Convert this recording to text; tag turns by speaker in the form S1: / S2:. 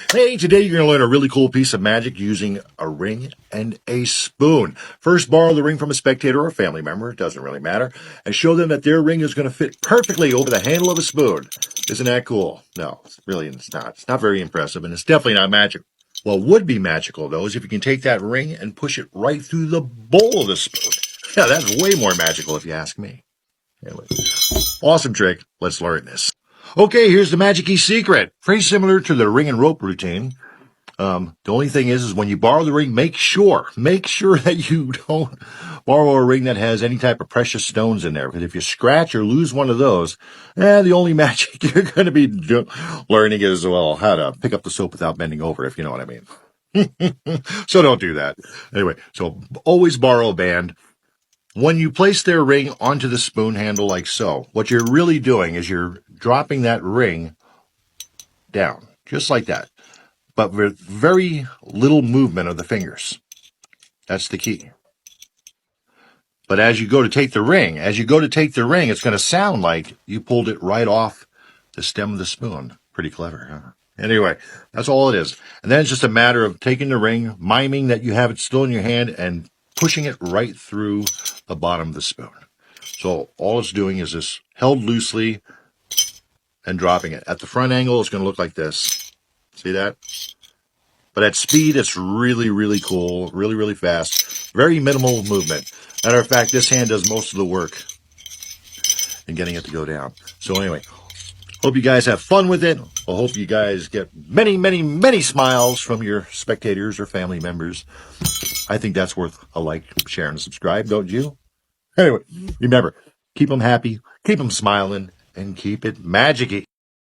S1: Hey, today you're going to learn a really cool piece of magic using a ring and a spoon. First, borrow the ring from a spectator or a family member, it doesn't really matter, and show them that their ring is going to fit perfectly over the handle of a spoon. Isn't that cool? No, it's not. It's not very impressive, and it's definitely not magic. What would be magical, though, is if you can take that ring and push it right through the bowl of the spoon. Yeah, that's way more magical if you ask me. Anyway, awesome trick. Let's learn this. Okay, here's the magic-y secret. Very similar to the ring and rope routine. The only thing is when you borrow the ring, make sure that you don't borrow a ring that has any type of precious stones in there. Because if you scratch or lose one of those, the only magic you're going to be learning is, well, how to pick up the soap without bending over, if you know what I mean. So don't do that. Anyway, so always borrow a band. When you place their ring onto the spoon handle like so, what you're really doing is you're dropping that ring down, just like that, but with very little movement of the fingers. That's the key. But as you go to take the ring, it's going to sound like you pulled it right off the stem of the spoon. Pretty clever, huh? Anyway, that's all it is. And then it's just a matter of taking the ring, miming that you have it still in your hand, and pushing it right through the bottom of the spoon. So all it's doing is just held loosely and dropping it. At the front angle, it's going to look like this. See that? But at speed, it's really, really cool, really, really fast. Very minimal movement. Matter of fact, this hand does most of the work in getting it to go down. So anyway, hope you guys have fun with it. I hope you guys get many, many, many smiles from your spectators or family members. I think that's worth a like, share, and subscribe, don't you? Anyway, remember, keep them happy, keep them smiling, and keep it magic-y.